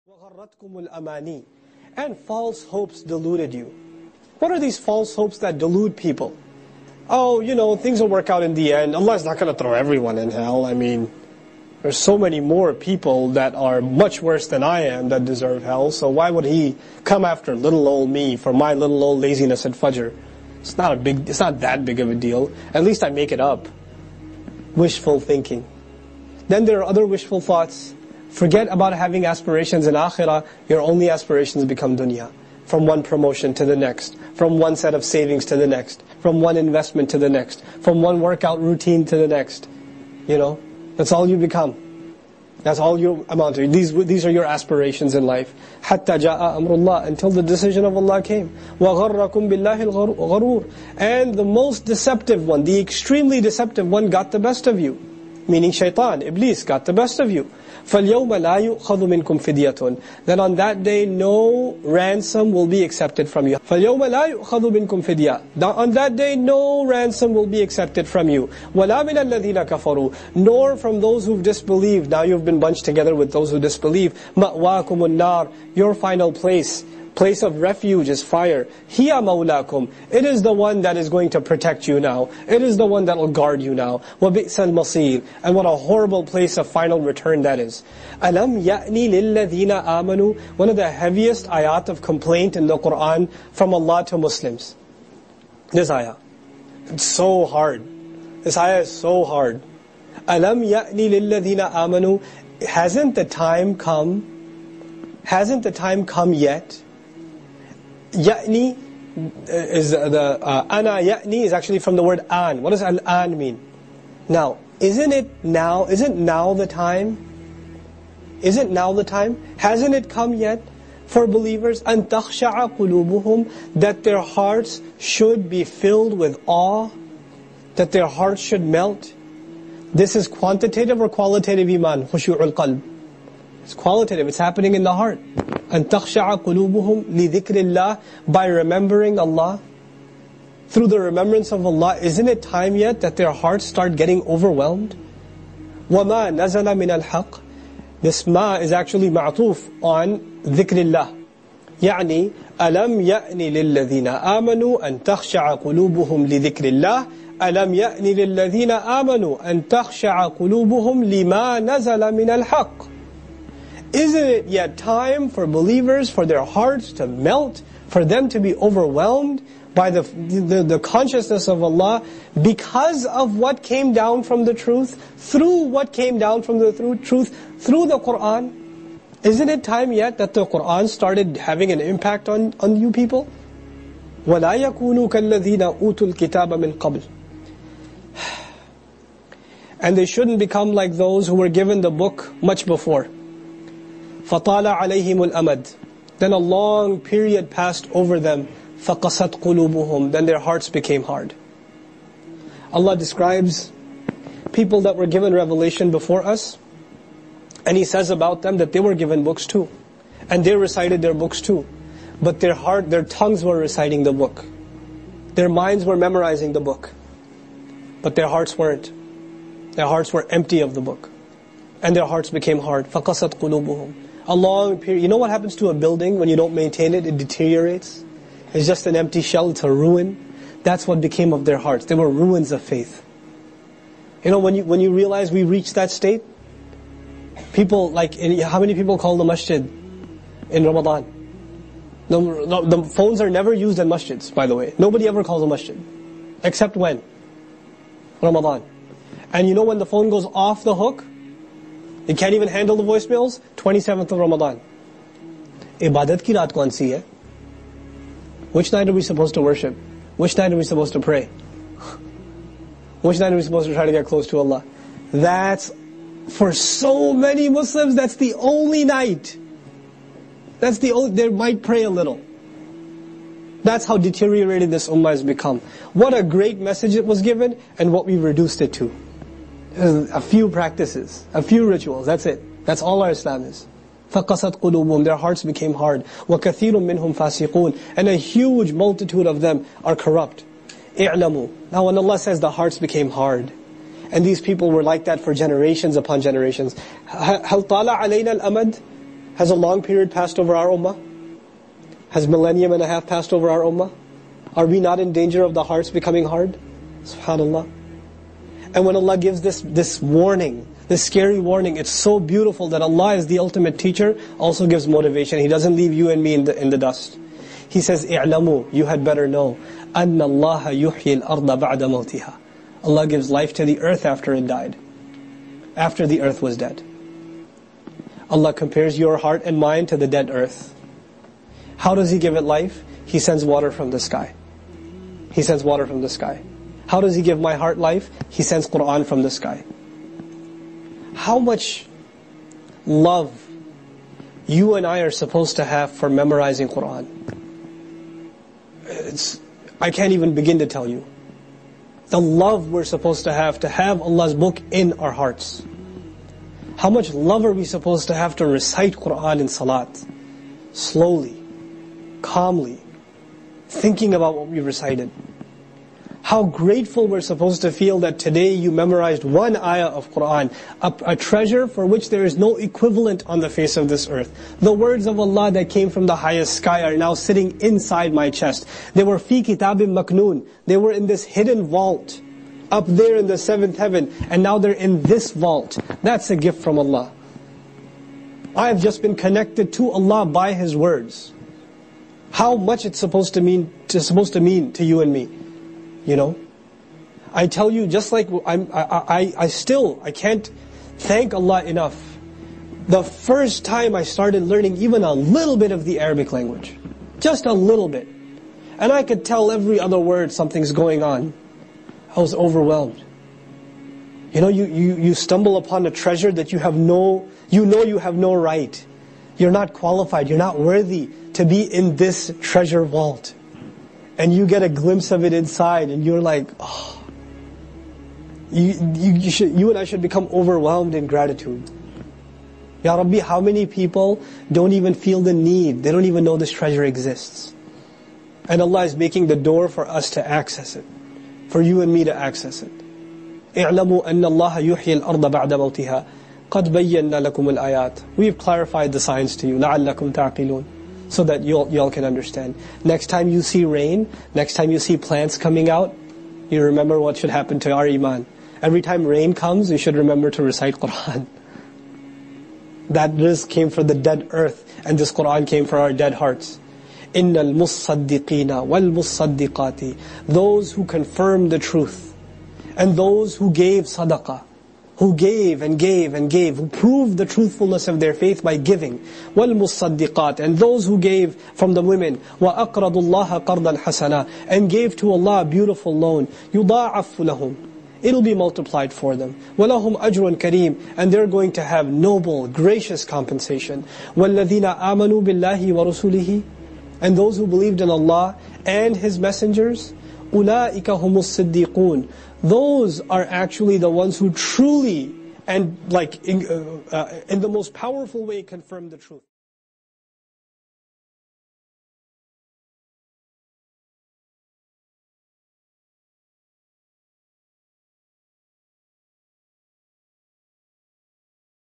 وَغَرَّتْكُمُ الْأَمَانِي. And false hopes deluded you. What are these false hopes that delude people? Oh, things will work out in the end. Allah is not going to throw everyone in hell. I mean, there's so many more people that are much worse than I am that deserve hell. So why would He come after little old me for my little old laziness at Fajr? It's not that big of a deal. At least I make it up. Wishful thinking. Then there are other wishful thoughts. Forget about having aspirations in akhirah. Your only aspirations become dunya. From one promotion to the next. From one set of savings to the next. From one investment to the next. From one workout routine to the next. That's all you become. That's all you amount to. These are your aspirations in life. حَتَّى جَاءَ أَمْرُ اللَّهِ. Until the decision of Allah came. وَغَرَّكُمْ بِاللَّهِ الْغَرُورِ. And the most deceptive one, the extremely deceptive one got the best of you. Meaning shaitan, Iblis, got the best of you. فَالْيَوْمَ لَا يُؤْخَذُ مِنْكُمْ فِدْيَةٌ. Then on that day, no ransom will be accepted from you. فَالْيَوْمَ لَا يُؤْخَذُ مِنْكُمْ فِدْيَةٌ. On that day, no ransom will be accepted from you. وَلَا مِنَ الَّذِينَ كَفَرُوا. Nor from those who've disbelieved. Now you've been bunched together with those who disbelieve. مَأْوَاكُمُ النَّارِ. Your final place of refuge is fire. Hiya mawlakum. It is the one that is going to protect you now. It is the one that will guard you now. وَبِئْسَ الْمَصِيرِ. And what a horrible place of final return that is. أَلَمْ يَأْنِ لِلَّذِينَ آمَنُوا. One of the heaviest ayat of complaint in the Qur'an from Allah to Muslims. This ayah. It's so hard. This ayah is so hard. أَلَمْ يَأْنِ لِلَّذِينَ آمَنُوا. Hasn't the time come yet? Ya'ni is ana ya'ni is actually from the word an. What does al-an mean? Now, isn't now the time? Isn't now the time? Hasn't it come yet for believers? أَن تَخْشَعَ قُلُوبُهُمْ. That their hearts should be filled with awe. That their hearts should melt. This is quantitative or qualitative iman? خُشُوعُ الْقَلْبِ. It's qualitative, it's happening in the heart. أَن تَخْشَعَ قُلُوبُهُمْ لِذِكْرِ اللَّهِ. By remembering Allah. Through the remembrance of Allah, isn't it time yet that their hearts start getting overwhelmed? وَمَا نَزَلَ مِنَ الْحَقِّ. This ma is actually ma'tuf on ذِكْرِ اللَّهِ. يعني أَلَمْ يَأْنِ لِلَّذِينَ آمَنُوا أَن تَخْشَعَ قُلُوبُهُمْ لِذِكْرِ اللَّهِ. أَلَمْ يَأْنِ لِلَّذِينَ آمَنُوا أَن تَخْشَعَ قُلُوبُهُمْ لِمَا نَزَلَ مِنَ الْحَقِّ. Isn't it yet time for believers, for their hearts to melt, for them to be overwhelmed by the consciousness of Allah because of what came down from the truth, through what came down from the truth, through the Qur'an? Isn't it time yet that the Qur'an started having an impact on you people? وَلَا يَكُونُوا كَالَّذِينَ أُوتُوا الْكِتَابَ مِنْ قَبْلِ. And they shouldn't become like those who were given the book much before. فَطَالَ عَلَيْهِمُ الْأَمَدُ. Then a long period passed over them. فَقَسَتْ قُلُوبُهُمْ. Then their hearts became hard. Allah describes people that were given revelation before us. And He says about them that they were given books too. And they recited their books too. But their tongues were reciting the book. Their minds were memorizing the book. But their hearts weren't. Their hearts were empty of the book. And their hearts became hard. فَقَسَتْ قُلُوبُهُمْ. A long period. You know what happens to a building when you don't maintain it? It deteriorates. It's just an empty shell. It's a ruin. That's what became of their hearts. They were ruins of faith. When you realize we reached that state, people how many people call the masjid in Ramadan? The phones are never used in masjids, by the way. Nobody ever calls a masjid. Except when? Ramadan. And when the phone goes off the hook? You can't even handle the voicemails? 27th of Ramadan. Ibadat ki raat kaun si hai? Which night are we supposed to worship? Which night are we supposed to pray? Which night are we supposed to try to get close to Allah? That's, for so many Muslims, that's the only night. They might pray a little. That's how deteriorated this ummah has become. What a great message it was given, and what we reduced it to. A few practices, a few rituals, that's it. That's all our Islam is. فَقَسَتْ قُلُوبُهُمْ. Their hearts became hard. وَكَثِيرٌ مِّنْهُمْ فَاسِقُونَ. And a huge multitude of them are corrupt. اِعْلَمُوا. Now when Allah says the hearts became hard, and these people were like that for generations upon generations, هَلْ طَالَ عَلَيْنَا الْأَمَدِ. Has a long period passed over our ummah? Has millennium and a half passed over our ummah? Are we not in danger of the hearts becoming hard? SubhanAllah. And when Allah gives this warning, this scary warning, it's so beautiful that Allah is the ultimate teacher, also gives motivation. He doesn't leave you and me in the dust. He says, "I'lamu, you had better know, أَنَّ اللَّهَ يُحْيِي الْأَرْضَ بَعْدَ مَوْتِهَا." Allah gives life to the earth after it died, after the earth was dead. Allah compares your heart and mind to the dead earth. How does He give it life? He sends water from the sky. He sends water from the sky. How does He give my heart life? He sends Qur'an from the sky. How much love you and I are supposed to have for memorizing Qur'an? I can't even begin to tell you. The love we're supposed to have Allah's book in our hearts. How much love are we supposed to have to recite Qur'an in salat? Slowly, calmly, thinking about what we recited. How grateful we're supposed to feel that today you memorized one ayah of Qur'an, a treasure for which there is no equivalent on the face of this earth. The words of Allah that came from the highest sky are now sitting inside my chest. They were fi kitabim maknoon. They were in this hidden vault, up there in the seventh heaven, and now they're in this vault. That's a gift from Allah. I have just been connected to Allah by His words. How much it's supposed to mean to you and me. You know, I tell you, just like I can't thank Allah enough. The first time I started learning even a little bit of the Arabic language, just a little bit, and I could tell every other word something's going on, I was overwhelmed. You know, you stumble upon a treasure that you have no right. You're not qualified, you're not worthy to be in this treasure vault. And you get a glimpse of it inside, and you're like, oh. You and I should become overwhelmed in gratitude. Ya Rabbi, how many people don't even feel the need, they don't even know this treasure exists. And Allah is making the door for us to access it, for you and me to access it. اعلموا أن الله يحيي الأرض بعد موتها قد بينا لكم الآيات. We've clarified the signs to you, لعلكم تعقلون. So that y'all can understand. Next time you see rain, next time you see plants coming out, you remember what should happen to our iman. Every time rain comes, you should remember to recite Qur'an. That rizq came for the dead earth, and this Qur'an came for our dead hearts. إِنَّ الْمُصَّدِّقِينَ وَالْمُصَّدِّقَاتِ. Those who confirm the truth, and those who gave sadaqah, who gave and gave and gave, who proved the truthfulness of their faith by giving. وَالْمُصَّدِّقَاتِ. And those who gave from the women. وَأَقْرَضُوا اللَّهَ قَرْضًا حَسَنًا. And gave to Allah a beautiful loan. يُضَاعَفُ لَهُمْ. It'll be multiplied for them. وَلَهُمْ أَجْرٌ كَرِيمٌ. And they're going to have noble, gracious compensation. وَالَّذِينَ آمَنُوا بِاللَّهِ وَرُسُلِهِ. And those who believed in Allah and His messengers. أُولَٰئِكَ هُمُ الصِّدِّقُونَ. Those are actually the ones who truly and in the most powerful way confirm the truth.